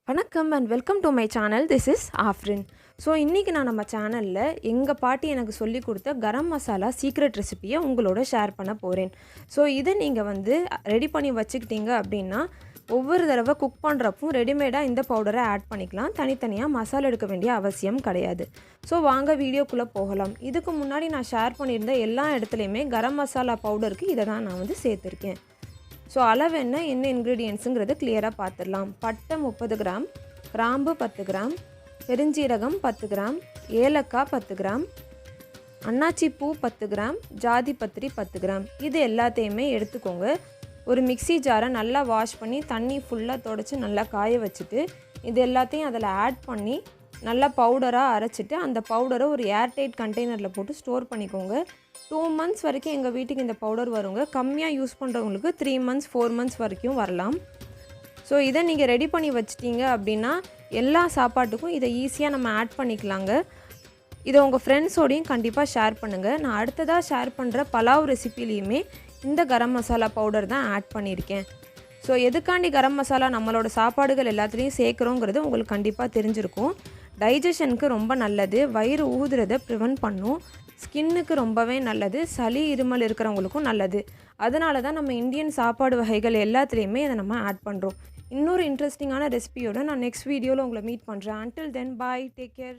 வணக்கம் and welcome to my channel. This is Afreen. So இன்றைக்கி நான் நம்ம சேனலில் எங்கள் பாட்டி எனக்கு சொல்லி கொடுத்த கரம் மசாலா சீக்ரெட் ரெசிப்பியை உங்களோட ஷேர் பண்ண போகிறேன். ஸோ இதை நீங்கள் ரெடி பண்ணி வச்சுக்கிட்டீங்க அப்படின்னா ஒவ்வொரு தடவை குக் பண்ணுறப்பும் ரெடிமேடாக இந்த பவுடரை ஆட் பண்ணிக்கலாம். தனித்தனியாக மசாலா எடுக்க வேண்டிய அவசியம் கிடையாது. ஸோ வாங்க வீடியோக்குள்ளே போகலாம். இதுக்கு முன்னாடி நான் ஷேர் பண்ணியிருந்த எல்லா இடத்துலையுமே கரம் மசாலா பவுடருக்கு இதை தான் நான் சேர்த்துருக்கேன். ஸோ அளவு என்ன இன்க்ரீடியன்ஸுங்கிறது கிளியராக பார்த்துடலாம். பட்டை 30 கிராம், கிராம்பு 10 கிராம், பெருஞ்சீரகம் 10 கிராம், ஏலக்காய் 10 கிராம், அன்னாச்சி பூ 10 கிராம், ஜாதி பத்திரி 10 கிராம். இது எல்லாத்தையுமே எடுத்துக்கோங்க. ஒரு மிக்ஸி ஜாரை நல்லா வாஷ் பண்ணி தண்ணி ஃபுல்லாக தொடச்சி நல்லா காய வச்சுட்டு இது எல்லாத்தையும் அதில் ஆட் பண்ணி நல்லா பவுடராக அரைச்சிட்டு அந்த பவுடரை ஒரு ஏர்டைட் கண்டெய்னரில் போட்டு ஸ்டோர் பண்ணிக்கோங்க. 2 months வரைக்கும் எங்கள் வீட்டுக்கு இந்த பவுடர் வருங்க. கம்மியாக யூஸ் பண்ணுறவங்களுக்கு 3 months 4 months வரைக்கும் வரலாம். ஸோ இதை நீங்கள் ரெடி பண்ணி வச்சிட்டிங்க அப்படின்னா எல்லா சாப்பாட்டுக்கும் இதை ஈஸியாக நம்ம ஆட் பண்ணிக்கலாங்க. இதை உங்கள் ஃப்ரெண்ட்ஸோடையும் கண்டிப்பாக ஷேர் பண்ணுங்கள். நான் அடுத்ததாக ஷேர் பண்ணுற பலாவ் ரெசிபிலையுமே இந்த கரம் மசாலா பவுடர் தான் ஆட் பண்ணியிருக்கேன். ஸோ எதுக்காண்டி கரம் மசாலா நம்மளோட சாப்பாடுகள் எல்லாத்துலேயும் சேர்க்குறோங்கிறது உங்களுக்கு கண்டிப்பாக தெரிஞ்சிருக்கும். டைஜஷனுக்கு ரொம்ப நல்லது, வயிறு ஊதுறதை ப்ரிவென்ட் பண்ணும், ஸ்கின்னுக்கு ரொம்பவே நல்லது, சளி இருமல் இருக்கிறவங்களுக்கும் நல்லது. அதனால தான் நம்ம இந்தியன் சாப்பாடு வகைகள் எல்லாத்துலேயுமே இதை நம்ம ஆட் பண்ணுறோம். இன்னொரு இன்ட்ரெஸ்டிங்கான ரெசிபியோட நான் நெக்ஸ்ட் வீடியோவில் உங்களை மீட் பண்ணுறேன். அன்டில் தென் பாய், டேக் கேர்.